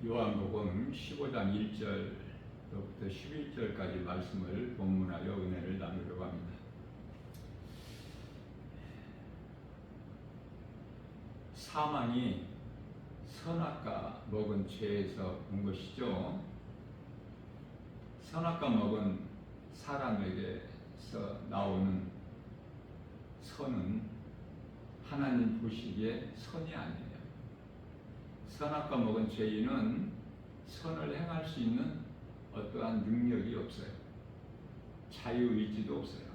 요한복음 15장 1절부터 11절까지 말씀을 본문하여 은혜를 나누려고 합니다. 사망이 선악과 먹은 죄에서 온 것이죠. 선악과 먹은 사람에게서 나오는 선은 하나님 보시기에 선이 아니에요. 선악과 먹은 죄인은 선을 행할 수 있는 어떠한 능력이 없어요. 자유의지도 없어요.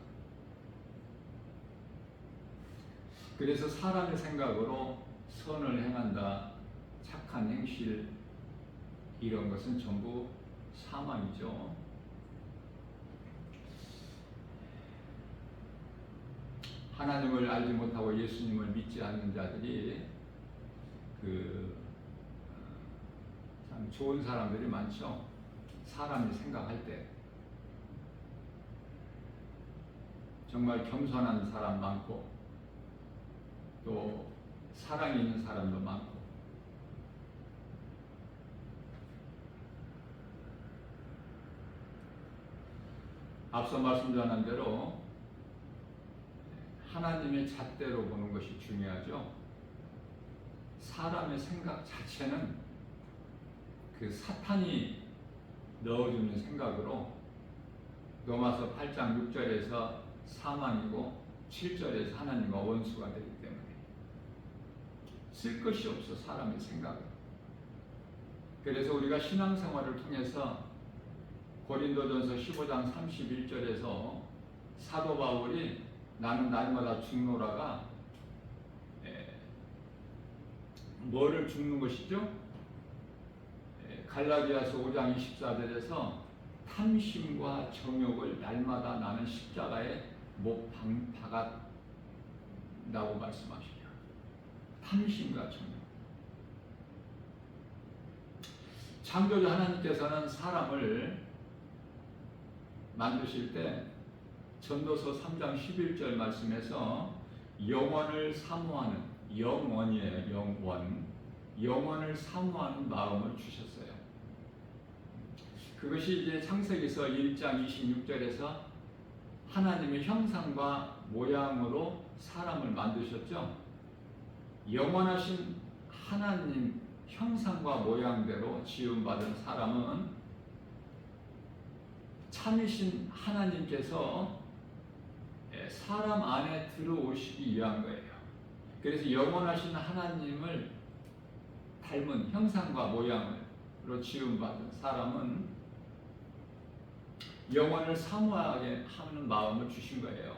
그래서 사람의 생각으로 선을 행한다, 착한 행실, 이런 것은 전부 사망이죠. 하나님을 알지 못하고 예수님을 믿지 않는 자들이 참 좋은 사람들이 많죠. 사람이 생각할 때 정말 겸손한 사람 많고 또 사랑이 있는 사람도 많고 앞서 말씀 전한 대로 하나님의 잣대로 보는 것이 중요하죠. 사람의 생각 자체는 그 사탄이 넣어주는 생각으로 로마서 8장 6절에서 사망이고 7절에서 하나님과 원수가 되기 때문에 쓸 것이 없어 사람의 생각은. 그래서 우리가 신앙생활을 통해서 고린도전서 15장 31절에서 사도 바울이 나는 날마다 죽노라가 뭐를 죽는 것이죠? 갈라디아서 5장 24절에서 탐심과 정욕을 날마다 나는 십자가에 못 박았다고 말씀하시죠. 탐심과 정욕. 창조주 하나님께서는 사람을 만드실 때 전도서 3장 11절 말씀에서 영원을 사모하는, 영원이에요. 영원을 사모하는 마음을 주셨어요. 그것이 이제 창세기서 1장 26절에서 하나님의 형상과 모양으로 사람을 만드셨죠. 영원하신 하나님 형상과 모양대로 지음받은 사람은 참이신 하나님께서 사람 안에 들어오시기 위한 거예요. 그래서 영원하신 하나님을 닮은 형상과 모양으로 지음받은 사람은 영원을 사모하게 하는 마음을 주신 거예요.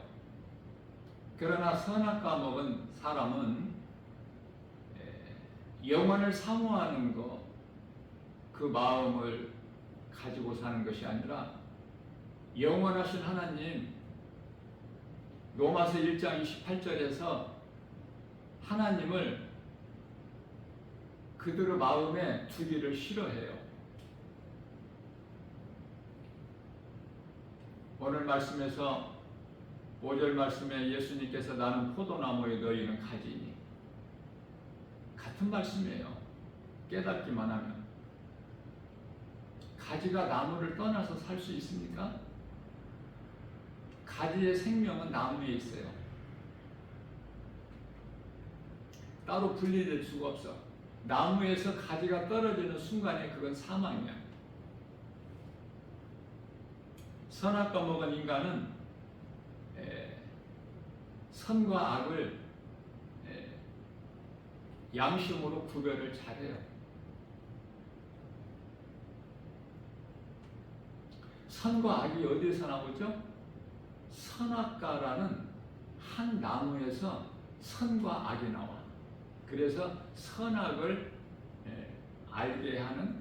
그러나 선악과 먹은 사람은 영원을 사모하는 것, 그 마음을 가지고 사는 것이 아니라 영원하신 하나님, 로마서 1장 28절에서 하나님을 그들의 마음에 두기를 싫어해요. 오늘 말씀에서 5절 말씀에 예수님께서 나는 포도나무에 너희는 가지니, 같은 말씀이에요. 깨닫기만 하면. 가지가 나무를 떠나서 살 수 있습니까? 가지의 생명은 나무에 있어요. 따로 분리될 수가 없어. 나무에서 가지가 떨어지는 순간에 그건 사망이야. 선악과 먹은 인간은 선과 악을 양심으로 구별을 잘해요. 선과 악이 어디에서 나오죠? 선악과라는 한 나무에서 선과 악이 나와. 그래서 선악을 알게 하는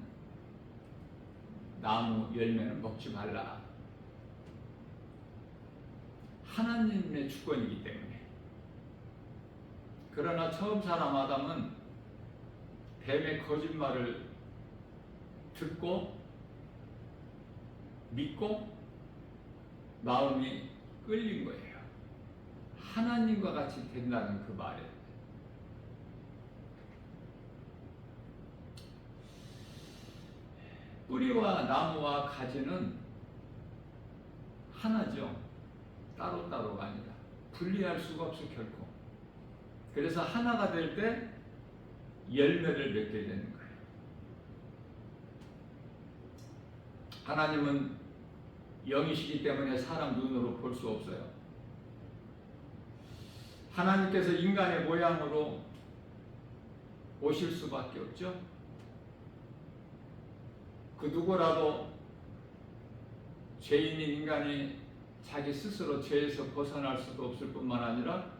나무 열매는 먹지 말라. 하나님의 주권이기 때문에. 그러나 처음 사람 아담은 뱀의 거짓말을 듣고 믿고 마음이 끌린 거예요. 하나님과 같이 된다는 그 말에. 뿌리와 나무와 가지는 하나죠. 따로따로가 아니라 분리할 수가 없어 결코. 그래서 하나가 될 때 열매를 맺게 되는 거예요. 하나님은 영이시기 때문에 사람 눈으로 볼 수 없어요. 하나님께서 인간의 모양으로 오실 수밖에 없죠. 그 누구라도 죄인인 인간이 자기 스스로 죄에서 벗어날 수도 없을 뿐만 아니라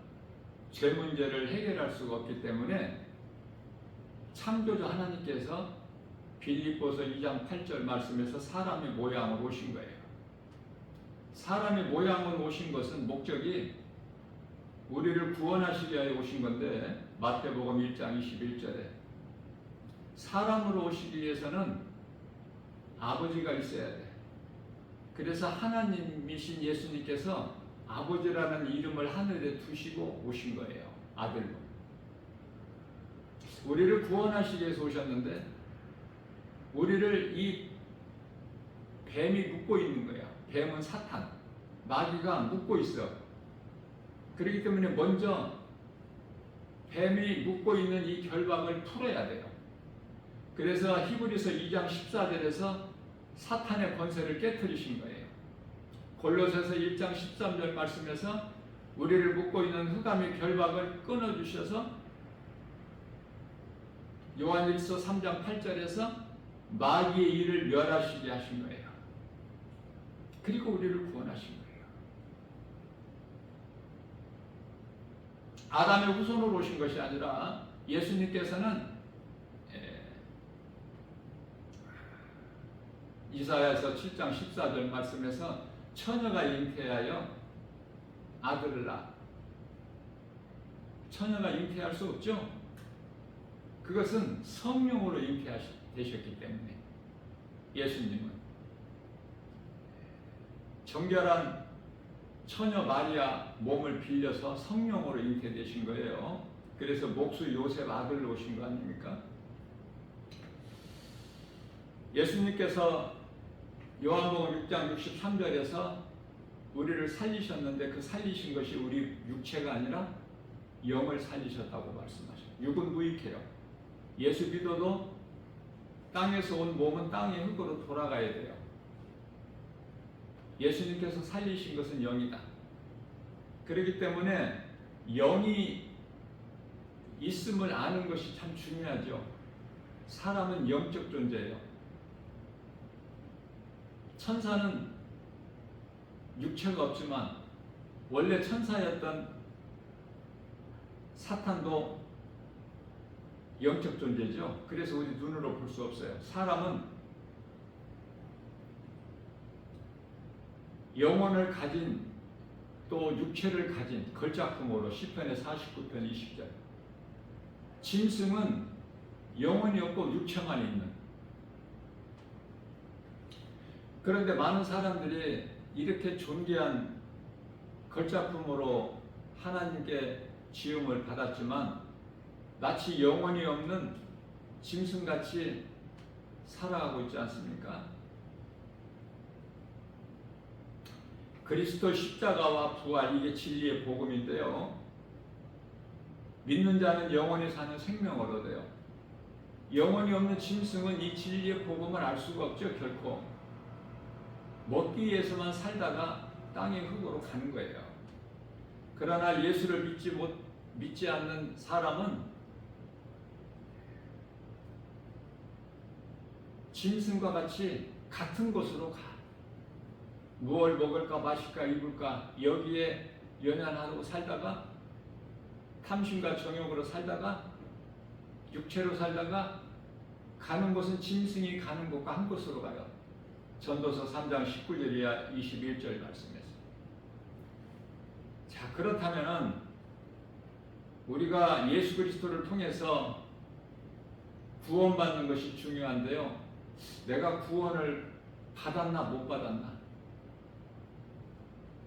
죄 문제를 해결할 수가 없기 때문에 창조주 하나님께서 빌립보서 2장 8절 말씀에서 사람의 모양으로 오신 거예요. 사람의 모양으로 오신 것은 목적이 우리를 구원하시기 위하여 오신 건데, 마태복음 1장 21절에 사람으로 오시기 위해서는 아버지가 있어야 돼. 그래서 하나님이신 예수님께서 아버지라는 이름을 하늘에 두시고 오신 거예요. 아들로. 우리를 구원하시기 위해서 오셨는데 우리를 이 뱀이 묶고 있는 거야. 뱀은 사탄, 마귀가 묶고 있어. 그렇기 때문에 먼저 뱀이 묶고 있는 이 결박을 풀어야 돼요. 그래서 히브리서 2장 14절에서 사탄의 권세를 깨뜨리신 거예요. 골로새서 1장 13절 말씀에서 우리를 묶고 있는 흑암의 결박을 끊어주셔서 요한일서 3장 8절에서 마귀의 일을 멸하시게 하신 거예요. 그리고 우리를 구원하신 거예요. 아담의 후손으로 오신 것이 아니라 예수님께서는 이사야서 7장 14절 말씀에서 처녀가 잉태하여 아들을 낳아. 처녀가 잉태할 수 없죠. 그것은 성령으로 잉태되셨기 때문에 예수님은 정결한 처녀 마리아 몸을 빌려서 성령으로 잉태되신 거예요. 그래서 목수 요셉 아들로 오신 거 아닙니까? 예수님께서 요한복음 6장 63절에서 우리를 살리셨는데 그 살리신 것이 우리 육체가 아니라 영을 살리셨다고 말씀하셔요. 육은 무익해요. 예수 믿어도 땅에서 온 몸은 땅의 흙으로 돌아가야 돼요. 예수님께서 살리신 것은 영이다. 그렇기 때문에 영이 있음을 아는 것이 참 중요하죠. 사람은 영적 존재예요. 천사는 육체가 없지만 원래 천사였던 사탄도 영적 존재죠. 그래서 우리 눈으로 볼 수 없어요. 사람은 영혼을 가진 또 육체를 가진 걸작품으로 시편의 49편 20절. 짐승은 영혼이 없고 육체만 있는. 그런데 많은 사람들이 이렇게 존귀한 걸작품으로 하나님께 지음을 받았지만 마치 영혼이 없는 짐승같이 살아가고 있지 않습니까? 그리스도 십자가와 부활, 이게 진리의 복음인데요. 믿는 자는 영원히 사는 생명을 얻어요. 영혼이 없는 짐승은 이 진리의 복음을 알 수가 없죠. 결코. 먹기 위해서만 살다가 땅의 흙으로 가는 거예요. 그러나 예수를 믿지 않는 사람은 짐승과 같이 같은 곳으로 가. 무엇을 먹을까 마실까 입을까 여기에 연연하고 살다가 탐심과 정욕으로 살다가 육체로 살다가 가는 곳은 짐승이 가는 곳과 한 곳으로 가요. 전도서 3장 19절 21절 말씀에서. 자, 그렇다면 우리가 예수 그리스도를 통해서 구원받는 것이 중요한데요. 내가 구원을 받았나 못 받았나?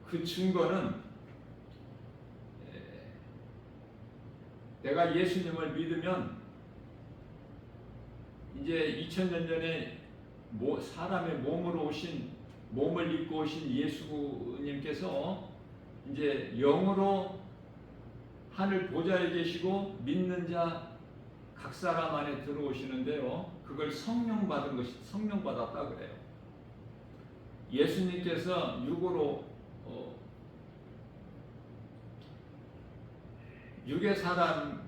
그 증거는 내가 예수님을 믿으면 이제 2000년 전에 사람의 몸을 입고 오신 예수님께서 이제 영으로 하늘 보좌에 계시고 믿는 자 각 사람 안에 들어오시는데요. 그걸 성령 받았다 그래요. 예수님께서 육의 사람의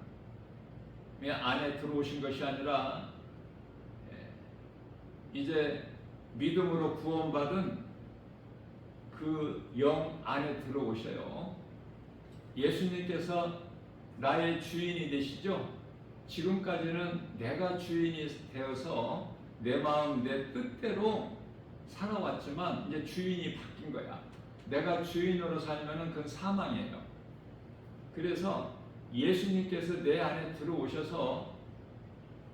안에 들어오신 것이 아니라 이제 믿음으로 구원받은 그 영 안에 들어오셔요. 예수님께서 나의 주인이 되시죠? 지금까지는 내가 주인이 되어서 내 마음, 내 뜻대로 살아왔지만 이제 주인이 바뀐 거야. 내가 주인으로 살면은 그건 사망이에요. 그래서 예수님께서 내 안에 들어오셔서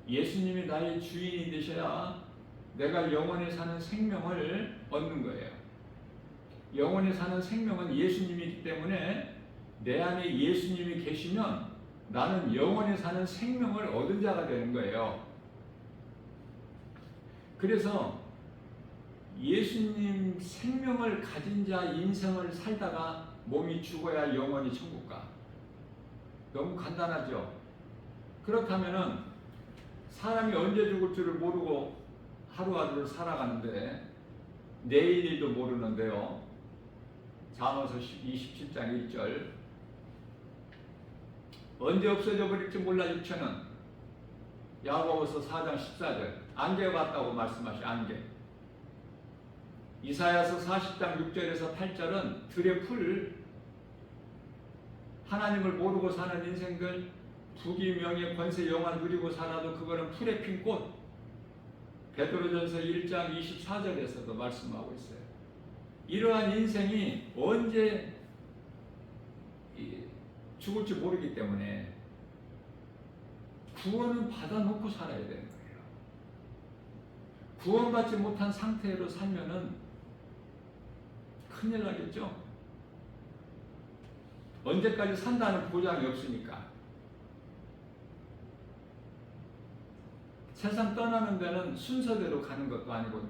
예수님이 나의 주인이 되셔야 내가 영원히 사는 생명을 얻는 거예요. 영원히 사는 생명은 예수님이기 때문에 내 안에 예수님이 계시면 나는 영원히 사는 생명을 얻은 자가 되는 거예요. 그래서 예수님 생명을 가진 자 인생을 살다가 몸이 죽어야 영원히 천국 가. 너무 간단하죠? 그렇다면은 사람이 언제 죽을 줄을 모르고 하루하루를 살아가는데 내일 일도 모르는데요. 잠언서 27장 1절 언제 없어져 버릴지 몰라 육체는. 야고보서 4장 14절 안개가 같다고 말씀하시 안개. 이사야서 40장 6절에서 8절은 들의 풀, 하나님을 모르고 사는 인생들, 부귀 명예 권세 영화 누리고 살아도 그거는 풀에 핀 꽃. 베드로전서 1장 24절에서도 말씀하고 있어요. 이러한 인생이 언제 죽을지 모르기 때문에 구원은 받아놓고 살아야 되는 거예요. 구원받지 못한 상태로 살면은 큰일 나겠죠? 언제까지 산다는 보장이 없으니까. 세상 떠나는 데는 순서대로 가는 것도 아니고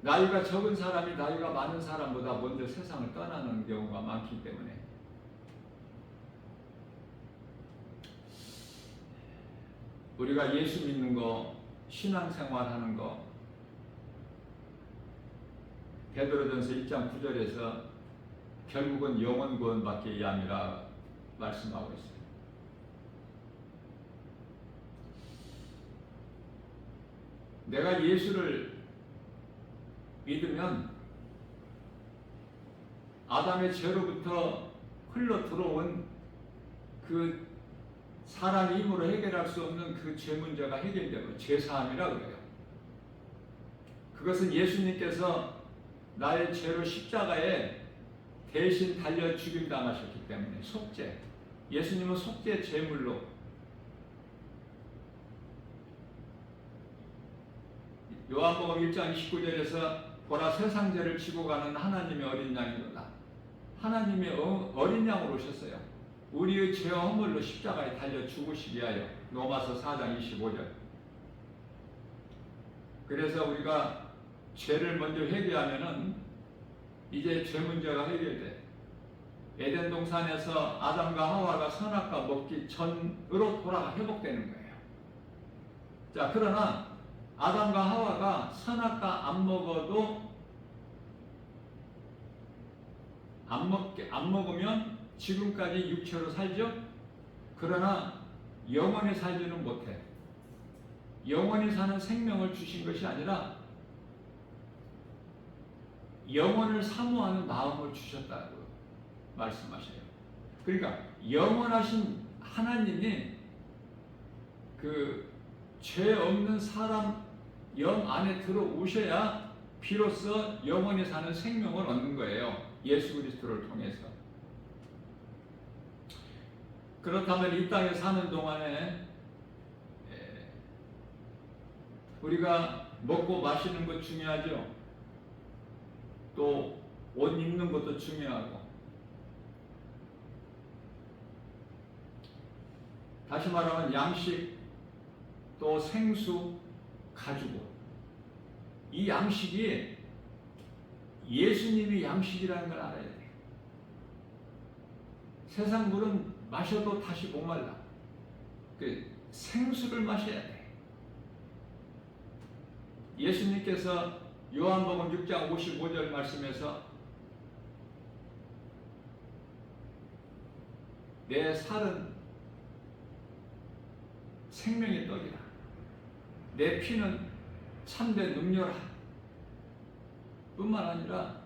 나이가 적은 사람이 나이가 많은 사람보다 먼저 세상을 떠나는 경우가 많기 때문에 우리가 예수 믿는 거, 신앙생활하는 거 베드로전서 1장 9절에서 결국은 영원 구원받기 위함이라 말씀하고 있어요. 내가 예수를 믿으면 아담의 죄로부터 흘러 들어온 그 사람의 힘으로 해결할 수 없는 그 죄 문제가 해결되고 죄사함이라고 그래요. 그것은 예수님께서 나의 죄로 십자가에 대신 달려 죽임 당하셨기 때문에 속죄. 예수님은 속죄 제물로 요한복음 1장 29절에서 보라 세상 죄를 지고 가는 하나님의 어린 양이로다. 하나님의 어린 양으로 오셨어요. 우리의 죄와 허물로 십자가에 달려 죽으시기 위하여. 로마서 4장 25절. 그래서 우리가 죄를 먼저 회개하면은 이제 죄 문제가 해결돼. 에덴 동산에서 아담과 하와가 선악과 먹기 전으로 회복되는 거예요. 자, 그러나 아담과 하와가 선악과 안 먹으면 지금까지 육체로 살죠. 그러나 영원히 살지는 못해. 영원히 사는 생명을 주신 것이 아니라 영원을 사모하는 마음을 주셨다고 말씀하셔요. 그러니까 영원하신 하나님이 그 죄 없는 사람 영 안에 들어오셔야 비로소 영원히 사는 생명을 얻는 거예요. 예수 그리스도를 통해서. 그렇다면 이 땅에 사는 동안에 우리가 먹고 마시는 것 중요하죠. 또 옷 입는 것도 중요하고. 다시 말하면 양식, 또 생수, 가지고 이 양식이 예수님이 양식이라는 걸 알아야 돼요. 세상 물은 마셔도 다시 목말라. 그 생수를 마셔야 돼. 예수님께서 요한복음 6장 55절 말씀에서 내 살은 생명의 떡이라. 내 피는 참된 음료라. 뿐만 아니라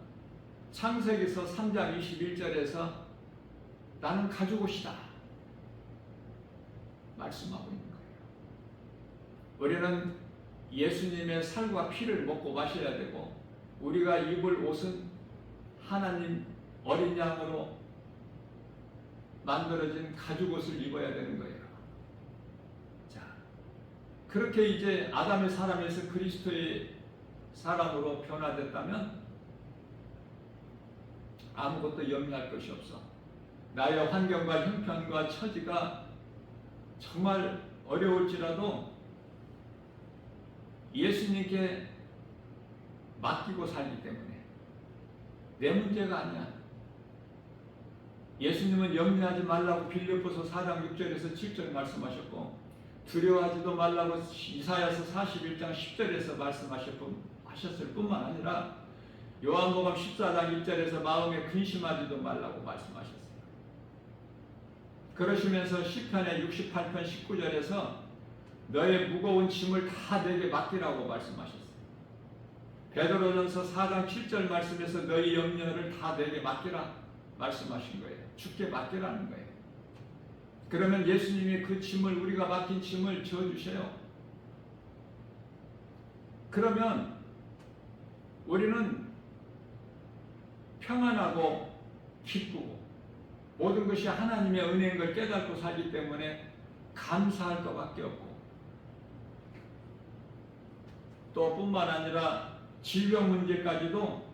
창세기서 3장 21절에서 나는 가죽옷이다 말씀하고 있는 거예요. 우리는 예수님의 살과 피를 먹고 마셔야 되고, 우리가 입을 옷은 하나님 어린 양으로 만들어진 가죽옷을 입어야 되는 거예요. 자, 그렇게 이제 아담의 사람에서 그리스도의 사람으로 변화됐다면 아무것도 염려할 것이 없어. 나의 환경과 형편과 처지가 정말 어려울지라도 예수님께 맡기고 살기 때문에 내 문제가 아니야. 예수님은 염려하지 말라고 빌립보서 4장 6절에서 7절 말씀하셨고, 두려워하지도 말라고 이사야서 41장 10절에서 말씀하셨을 뿐만 아니라 요한복음 14장 1절에서 마음에 근심하지도 말라고 말씀하셨어요. 그러시면서 시편의 68편 19절에서 너의 무거운 짐을 다 내게 맡기라고 말씀하셨어요. 베드로전서 4장 7절 말씀에서 너희 염려를 다 내게 맡기라 말씀하신 거예요. 주께 맡기라는 거예요. 그러면 예수님이 그 짐을, 우리가 맡긴 짐을 져주셔요. 그러면 우리는 평안하고 기쁘고 모든 것이 하나님의 은혜인 걸 깨닫고 살기 때문에 감사할 것밖에 없고, 또 뿐만 아니라 질병 문제까지도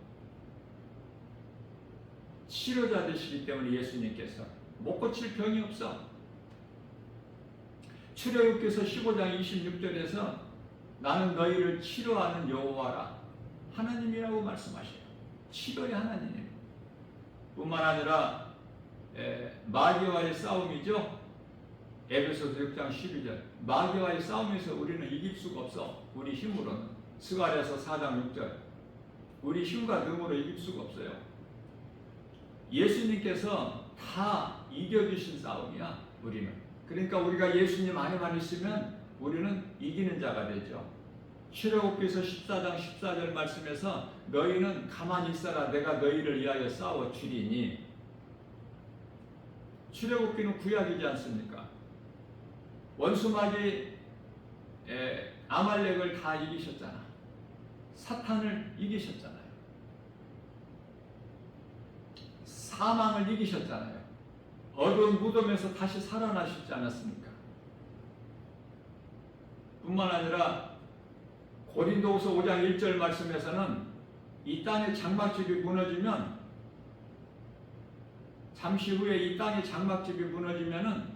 치료자 되시기 때문에 예수님께서 못 고칠 병이 없어. 출애굽기서 15장 26절에서 나는 너희를 치료하는 여호와라 하나님이라고 말씀하셔요. 치료의 하나님 뿐만 아니라 마귀와의 싸움이죠. 에베소서 6장 12절 마귀와의 싸움에서 우리는 이길 수가 없어. 우리 힘으로는. 스가랴서 4장 6절 우리 힘과 능으로 이길 수가 없어요. 예수님께서 다 이겨주신 싸움이야. 우리는. 그러니까 우리가 예수님 안에만 있으면 우리는 이기는 자가 되죠. 출애굽기서 14장 14절 말씀에서 너희는 가만히 있어라 내가 너희를 위하여 싸워 주리니. 출애굽기는 구약이지 않습니까? 원수마귀 아말렉을 다 이기셨잖아. 사탄을 이기셨잖아요. 사망을 이기셨잖아요. 어두운 무덤에서 다시 살아나셨지 않았습니까? 뿐만 아니라 고린도후서 5장 1절 말씀에서는 이 땅의 장막집이 무너지면, 잠시 후에 이 땅의 장막집이 무너지면은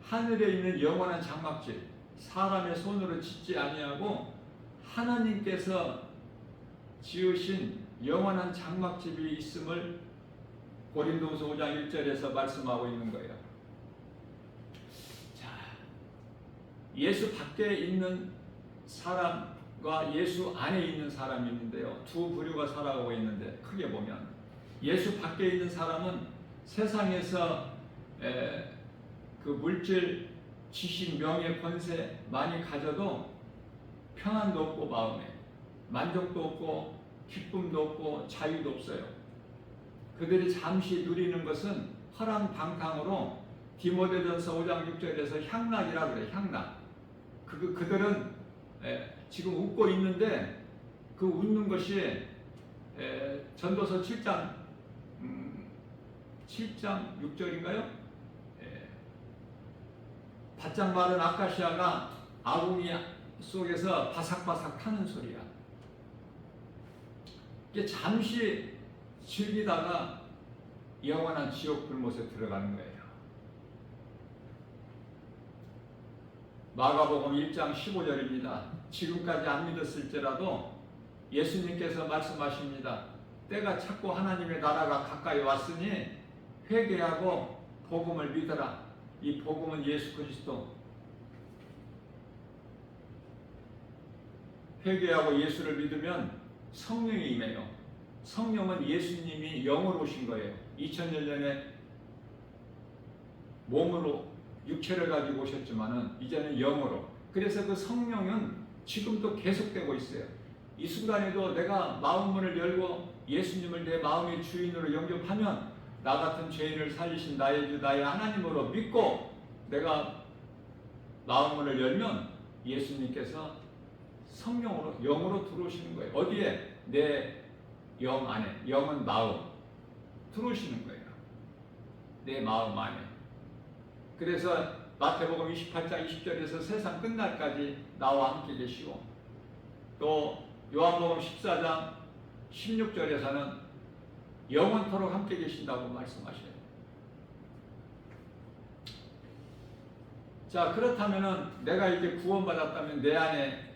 하늘에 있는 영원한 장막집, 사람의 손으로 짓지 아니하고 하나님께서 지으신 영원한 장막집이 있음을 고린도후서 5장 1절에서 말씀하고 있는 거예요. 자, 예수 밖에 있는 사람과 예수 안에 있는 사람이 있는데요. 두 부류가 살아가고 있는데, 크게 보면 예수 밖에 있는 사람은 세상에서 그 물질, 지식, 명예, 권세 많이 가져도 평안도 없고 마음에 만족도 없고 기쁨도 없고 자유도 없어요. 그들이 잠시 누리는 것은 허랑방탕으로 디모데전서 5장 6절에서 향락이라고 그래요. 향락. 그들은 지금 웃고 있는데 그 웃는 것이 전도서 7장 6절인가요? 바짝 마른 아카시아가 아궁이 속에서 바삭바삭 타는 소리야. 이게 잠시 즐기다가 영원한 지옥 불못에 들어가는 거예요. 마가복음 1장 15절입니다. 지금까지 안 믿었을지라도 예수님께서 말씀하십니다. 때가 찼고 하나님의 나라가 가까이 왔으니 회개하고 복음을 믿어라. 이 복음은 예수 그리스도. 회개하고 예수를 믿으면 성령이 임해요. 성령은 예수님이 영으로 오신 거예요. 2000년 전에 몸으로 육체를 가지고 오셨지만은 이제는 영으로. 그래서 그 성령은 지금도 계속되고 있어요. 이 순간에도 내가 마음문을 열고 예수님을 내 마음의 주인으로 영접하면 나 같은 죄인을 살리신 나의 주 나의 하나님으로 믿고 내가 마음문을 열면 예수님께서 성령으로 영으로 들어오시는 거예요. 어디에? 내 영 안에. 영은 마음. 들어오시는 거예요. 내 마음 안에. 그래서 마태복음 28장 20절에서 세상 끝날까지 나와 함께 계시고 또 요한복음 14장 16절에서는 영원토록 함께 계신다고 말씀하셔요. 자, 그렇다면은 내가 이제 구원받았다면 내 안에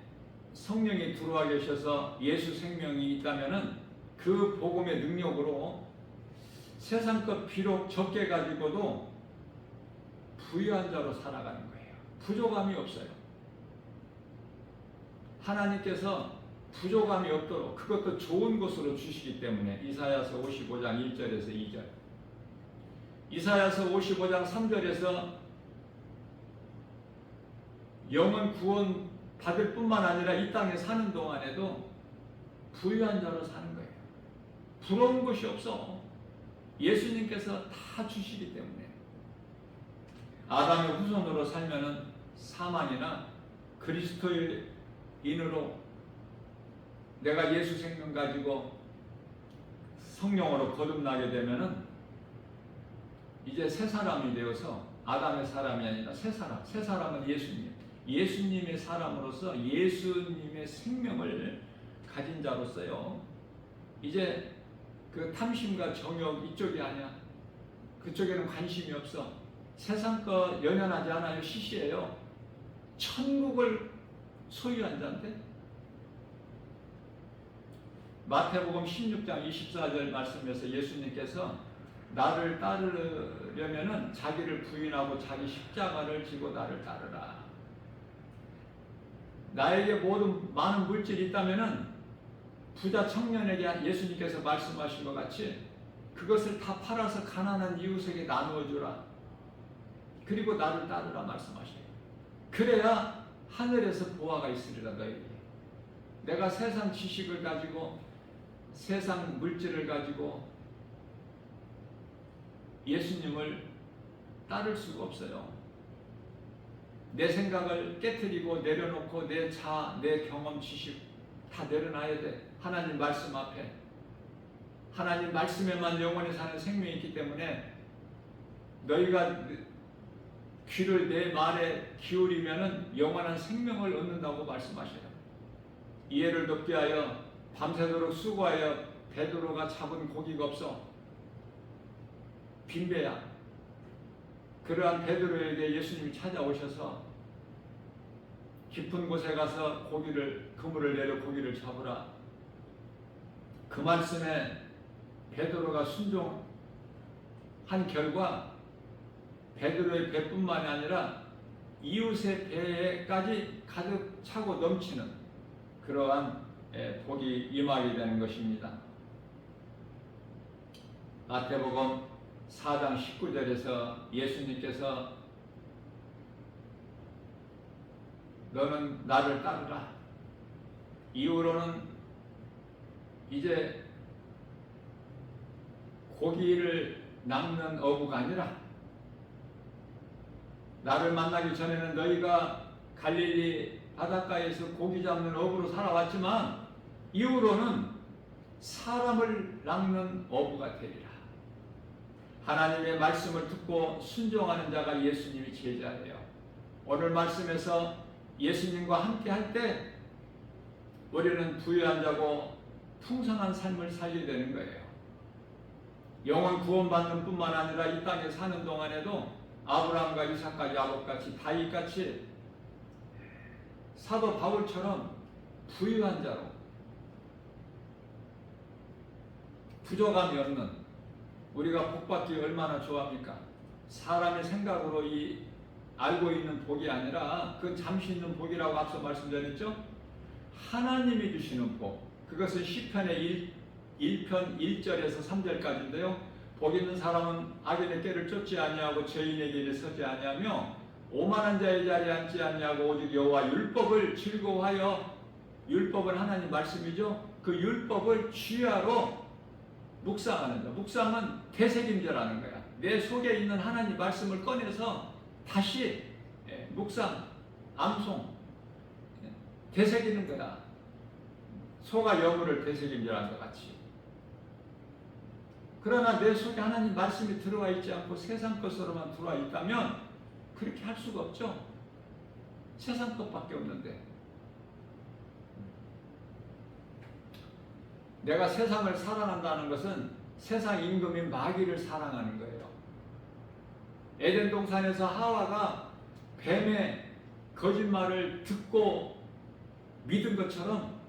성령이 들어와 계셔서 예수 생명이 있다면은 그 복음의 능력으로 세상 것 비록 적게 가지고도 부유한 자로 살아가는 거예요. 부족함이 없어요. 하나님께서 부족함이 없도록 그것도 좋은 것으로 주시기 때문에 이사야서 55장 1절에서 2절, 이사야서 55장 3절에서 영은 구원 받을 뿐만 아니라 이 땅에 사는 동안에도 부유한 자로 사는 거예요. 부러운 것이 없어. 예수님께서 다 주시기 때문에. 아담의 후손으로 살면은 사만이나 그리스도인으로 내가 예수 생명 가지고 성령으로 거듭나게 되면은 이제 새 사람이 되어서 아담의 사람이 아니라 새 사람. 새 사람은 예수님. 예수님의 사람으로서 예수님의 생명을 가진 자로서요. 이제 그 탐심과 정욕 이쪽이 아니야. 그쪽에는 관심이 없어. 세상 거 연연하지 않아요. 시시해요. 천국을 소유한 자인데. 마태복음 16장 24절 말씀에서 예수님께서 나를 따르려면은 자기를 부인하고 자기 십자가를 지고 나를 따르라. 나에게 모든 많은 물질이 있다면은 부자 청년에게 예수님께서 말씀하신 것 같이 그것을 다 팔아서 가난한 이웃에게 나누어 주라. 그리고 나를 따르라 말씀하셔요. 그래야 하늘에서 보화가 있으리라 너에게. 내가 세상 지식을 가지고 세상 물질을 가지고 예수님을 따를 수가 없어요. 내 생각을 깨트리고 내려놓고 내 자아, 내 경험, 지식 다 내려놔야 돼. 하나님 말씀 앞에. 하나님 말씀에만 영원히 사는 생명이 있기 때문에 너희가 귀를 내 말에 기울이면은 영원한 생명을 얻는다고 말씀하셔요. 이해를 돕게 하여 밤새도록 수고하여 베드로가 잡은 고기가 없어. 빈배야. 그러한 베드로에게 예수님이 찾아오셔서 깊은 곳에 가서 그물을 내려 고기를 잡으라. 그 말씀에 베드로가 순종한 결과 베드로의 배뿐만이 아니라 이웃의 배에까지 가득 차고 넘치는 그러한 복이 임하게 되는 것입니다. 마태복음 4장 19절에서 예수님께서 너는 나를 따르라. 이후로는 이제 고기를 낚는 어부가 아니라 나를 만나기 전에는 너희가 갈릴리 바닷가에서 고기 잡는 어부로 살아왔지만 이후로는 사람을 낚는 어부가 되리라. 하나님의 말씀을 듣고 순종하는 자가 예수님의 제자예요. 오늘 말씀에서 예수님과 함께 할 때 우리는 부유한 자고 풍성한 삶을 살게 되는 거예요. 영원 구원받는 뿐만 아니라 이 땅에 사는 동안에도 아브라함과 이삭과 야곱같이 다윗같이 사도 바울처럼 부유한 자로, 부족함이 없는, 우리가 복받기 얼마나 좋아합니까? 사람의 생각으로 알고 있는 복이 아니라 그 잠시 있는 복이라고 앞서 말씀드렸죠? 하나님이 주시는 복, 그것은 시편의 1편 1절에서 3절까지인데요. 복 있는 사람은 악인의 꾀를 쫓지 아니하고 죄인의 길에 서지 아니하며 오만한 자의 자리에 앉지 아니하고 오직 여호와 율법을 즐거워하여, 율법은 하나님 말씀이죠. 그 율법을 주야로 묵상하는 자. 묵상은 되새김질하는 거야. 내 속에 있는 하나님 말씀을 꺼내서 다시 묵상, 암송, 되새기는 거야. 소가 여물을 되새김질하는 것 같이. 그러나 내 속에 하나님 말씀이 들어와 있지 않고 세상 것으로만 들어와 있다면 그렇게 할 수가 없죠. 세상 것밖에 없는데. 내가 세상을 사랑한다는 것은 세상 임금인 마귀를 사랑하는 거예요. 에덴 동산에서 하와가 뱀의 거짓말을 듣고 믿은 것처럼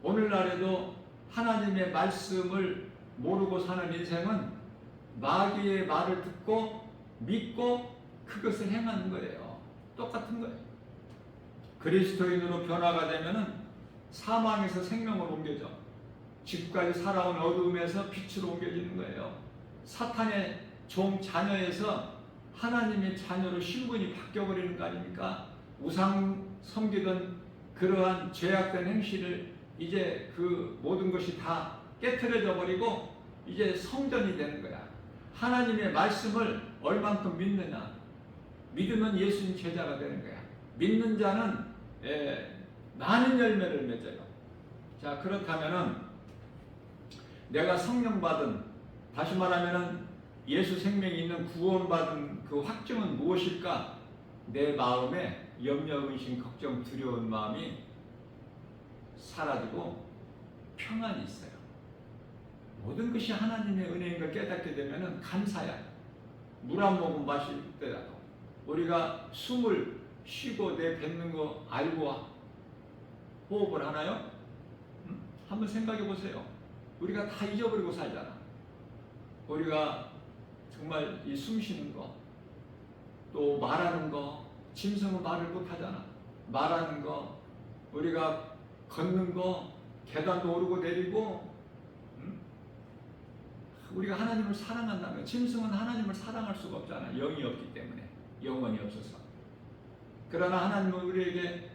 오늘날에도 하나님의 말씀을 모르고 사는 인생은 마귀의 말을 듣고 믿고 그것을 행하는 거예요. 똑같은 거예요. 그리스도인으로 변화가 되면은 사망에서 생명으로 옮겨져. 지금까지 살아온 어두움에서 빛으로 옮겨지는 거예요. 사탄의 종 자녀에서 하나님의 자녀로 신분이 바뀌어버리는 거 아닙니까? 우상 섬기던 그러한 죄악된 행실을 이제 그 모든 것이 다 깨트려져 버리고 이제 성전이 되는 거야. 하나님의 말씀을 얼만큼 믿느냐. 믿으면 예수님 제자가 되는 거야. 믿는 자는 많은 열매를 맺어요. 자, 그렇다면은 내가 성령 받은, 다시 말하면은 예수 생명이 있는 구원받은 그 확증은 무엇일까? 내 마음에 염려, 의심, 걱정, 두려운 마음이 사라지고 평안이 있어요. 모든 것이 하나님의 은혜인 걸 깨닫게 되면은 감사야. 물 한 모금 마실 때라도 우리가 숨을 쉬고 내뱉는 거 알고 호흡을 하나요? 한번 생각해 보세요. 우리가 다 잊어버리고 살잖아. 우리가 정말 이 숨 쉬는 거, 또 말하는 거, 짐승은 말을 못 하잖아. 말하는 거, 우리가 걷는 거, 계단도 오르고 내리고, 우리가 하나님을 사랑한다면, 짐승은 하나님을 사랑할 수가 없잖아. 영이 없기 때문에, 영혼이 없어서. 그러나 하나님은 우리에게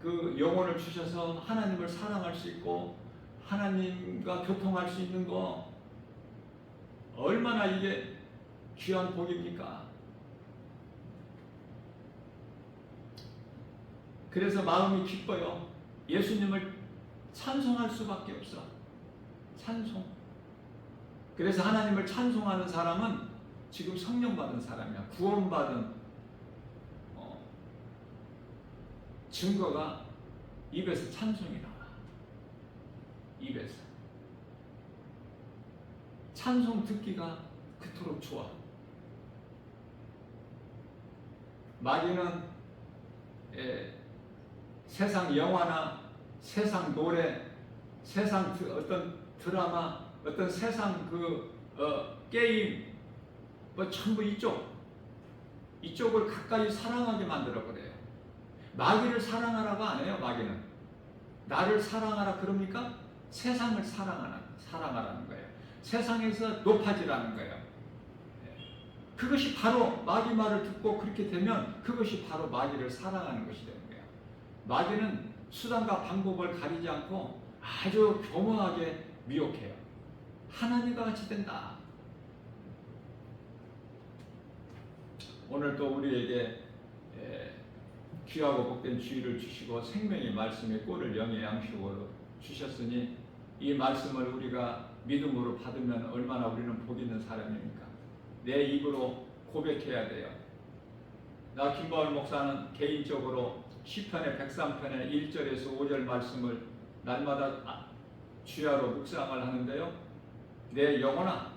그 영혼을 주셔서 하나님을 사랑할 수 있고 하나님과 교통할 수 있는 거, 얼마나 이게 귀한 복입니까? 그래서 마음이 기뻐요. 예수님을 찬송할 수밖에 없어. 찬송. 그래서 하나님을 찬송하는 사람은 지금 성령 받은 사람이야. 구원받은 증거가 입에서 찬송이 나와. 입에서. 찬송 듣기가 그토록 좋아. 마귀는 세상 영화나 세상 노래, 세상 어떤 드라마, 어떤 세상 게임, 뭐 전부 이쪽을 가까이 사랑하게 만들어 버려요. 마귀를 사랑하라고 안 해요. 마귀는 나를 사랑하라 그럽니까? 세상을 사랑하라는 거예요. 세상에서 높아지라는 거예요. 그것이 바로 마귀 말을 듣고 그렇게 되면 그것이 바로 마귀를 사랑하는 것이 되는 거예요. 마귀는 수단과 방법을 가리지 않고 아주 교묘하게 미혹해요. 하나님과 같이 된다. 오늘 또 우리에게 귀하고 복된 주의를 주시고 생명의 말씀의 꼴을 영의 양식으로 주셨으니 이 말씀을 우리가 믿음으로 받으면 얼마나 우리는 복 있는 사람입니까? 내 입으로 고백해야 돼요. 나 김바울 목사는 개인적으로 시편의 103편의 1절에서 5절 말씀을 날마다 주야로 묵상을 하는데요. 내 영혼아,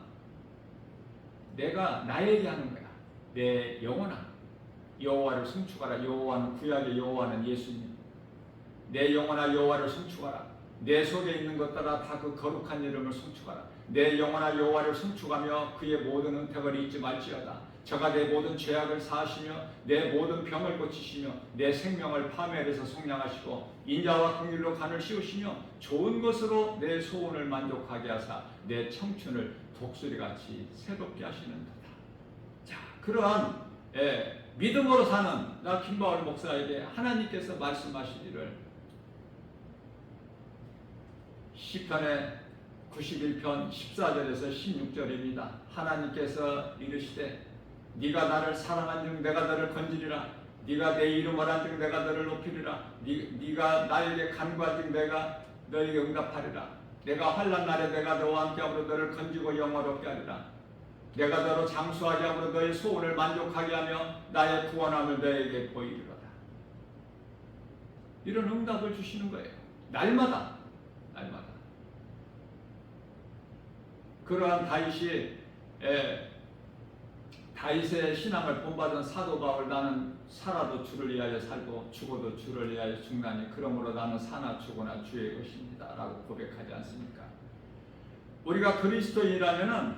내가 나에게 하는 거야. 내 영혼아, 여호와를 송축하라. 여호와는 구약의 여호와는 예수님. 내 영혼아 여호와를 송축하라. 내 속에 있는 것들아 다 그 거룩한 이름을 송축하라. 내 영혼아 여호와를 송축하며 그의 모든 은택을 잊지 말지어다. 저가 내 모든 죄악을 사하시며 내 모든 병을 고치시며 내 생명을 파멸해서 속량하시고 인자와 긍휼로 간을 씌우시며 좋은 것으로 내 소원을 만족하게 하사 내 청춘을 독수리같이 새롭게 하시는도다. 자, 그러한 믿음으로 사는 나 김바울 목사에게 하나님께서 말씀하시기를 시편의 91편 14절에서 16절입니다. 하나님께서 이르시되 네가 나를 사랑한즉 내가 너를 건지리라. 네가 내 이름을 한즉 내가 너를 높이리라. 네가 나에게 간구한즉 내가 너에게 응답하리라. 내가 환난 날에 내가 너와 함께함으로 너를 건지고 영화롭게 하리라. 내가 너로 장수하게 함으로 너의 소원을 만족하게 하며 나의 구원함을 너에게 보이리로다. 이런 응답을 주시는 거예요. 날마다. 그러한 다윗의 신앙을 본받은 사도 바울 나는 살아도 주를 위하여 살고 죽어도 주를 위하여 죽나니 그러므로 나는 사나 죽으나 주의 것입니다 라고 고백하지 않습니까? 우리가 그리스도인이라면은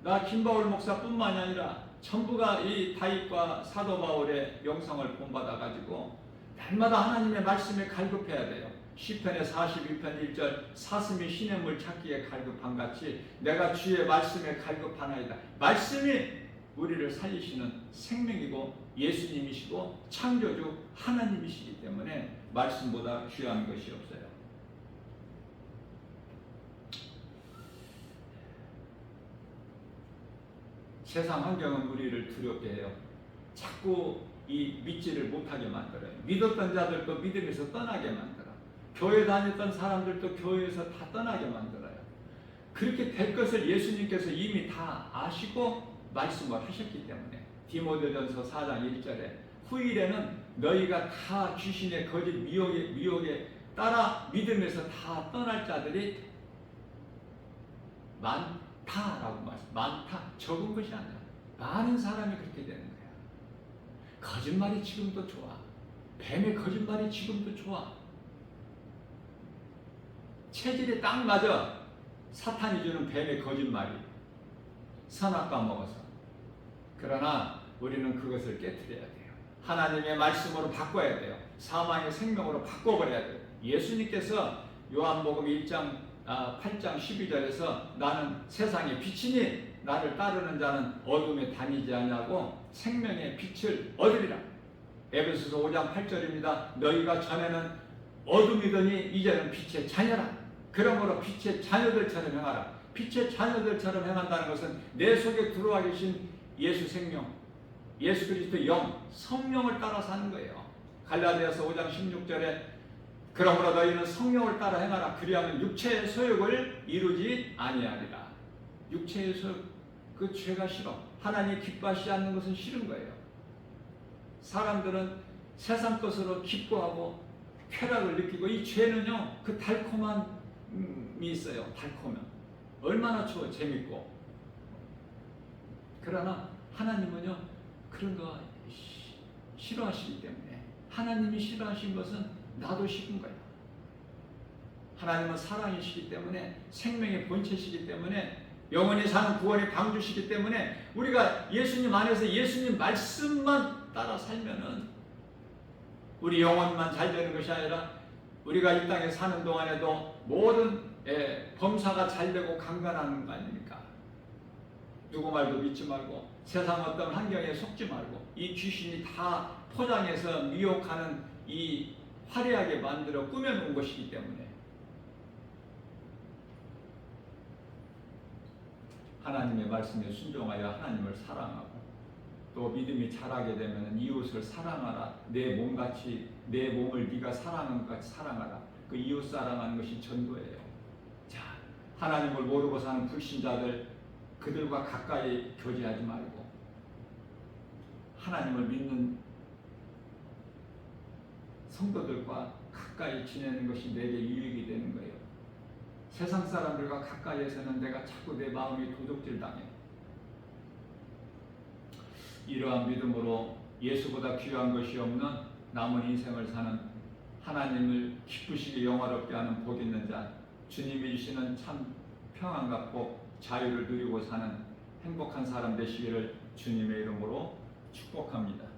나 김바울 목사뿐만이 아니라 전부가 이 다윗과 사도 바울의 영성을 본받아 가지고 날마다 하나님의 말씀에 갈급해야 돼요. 시편의 42편 1절 사슴이 신의 물 찾기에 갈급한 같이 내가 주의 말씀에 갈급하나이다. 말씀이 우리를 살리시는 생명이고 예수님이시고 창조주 하나님이시기 때문에 말씀보다 귀한 것이 없어요. 세상 환경은 우리를 두렵게 해요. 자꾸 이 믿지를 못하게 만들어요. 믿었던 자들도 믿음에서 떠나게 만들어요. 교회 다녔던 사람들도 교회에서 다 떠나게 만들어요. 그렇게 될 것을 예수님께서 이미 다 아시고 말씀을 하셨기 때문에 디모데전서 4장 1절에 후일에는 너희가 다 귀신의 거짓 미혹에 따라 믿음에서 다 떠날 자들이 많다라고 말씀. 많다 적은 것이 아니라 많은 사람이 그렇게 되는 거야. 거짓말이 지금도 좋아. 뱀의 거짓말이 지금도 좋아. 체질에 딱 맞아. 사탄이 주는 뱀의 거짓말이 선악과 먹어서. 그러나 우리는 그것을 깨트려야 돼요. 하나님의 말씀으로 바꿔야 돼요. 사망의 생명으로 바꿔버려야 돼요. 예수님께서 요한복음 1장 8장 12절에서 나는 세상의 빛이니 나를 따르는 자는 어둠에 다니지 아니하고 생명의 빛을 얻으리라. 에베소서 5장 8절입니다. 너희가 전에는 어둠이더니 이제는 빛의 자녀라. 그러므로 빛의 자녀들처럼 행하라. 빛의 자녀들처럼 행한다는 것은 내 속에 들어와 계신 예수 생명, 예수 그리스도 영, 성령을 따라 사는 거예요. 갈라디아서 5장 16절에 그러므로 너희는 성령을 따라 행하라. 그리하면 육체의 소욕을 이루지 아니하리라. 육체의 소욕, 그 죄가 싫어. 하나님 기뻐하시지 않는 것은 싫은 거예요. 사람들은 세상 것으로 기뻐하고 쾌락을 느끼고 이 죄는요 그 달콤함이 있어요. 달콤함. 얼마나 좋아 재밌고. 그러나 하나님은요 그런 거 싫어하시기 때문에 하나님이 싫어하신 것은 나도 싫은 거예요. 하나님은 사랑이시기 때문에 생명의 본체시기 때문에 영원히 사는 구원의 방주시기 때문에 우리가 예수님 안에서 예수님 말씀만 따라 살면은 우리 영혼만 잘 되는 것이 아니라 우리가 이 땅에 사는 동안에도 모든 범사가 잘 되고 강건하는 거 아닙니까? 누구 말도 믿지 말고 세상 어떤 환경에 속지 말고 이 귀신이 다 포장해서 미혹하는 이 화려하게 만들어 꾸며놓은 것이기 때문에 하나님의 말씀에 순종하여 하나님을 사랑하고 또 믿음이 자라게 되면 이웃을 사랑하라. 내 몸같이 내 몸을 네가 사랑하는 것 같이 사랑하라. 그 이웃 사랑하는 것이 전도예요. 자, 하나님을 모르고 사는 불신자들 그들과 가까이 교제하지 말고 하나님을 믿는 성도들과 가까이 지내는 것이 내게 유익이 되는 거예요. 세상 사람들과 가까이에서는 내가 자꾸 내 마음이 도둑질 당해. 이러한 믿음으로 예수보다 귀한 것이 없는 남은 인생을 사는 하나님을 기쁘시게 영화롭게 하는 복 있는 자, 주님이 주시는 참 평안과 복, 자유를 누리고 사는 행복한 사람 되시기를 주님의 이름으로 축복합니다.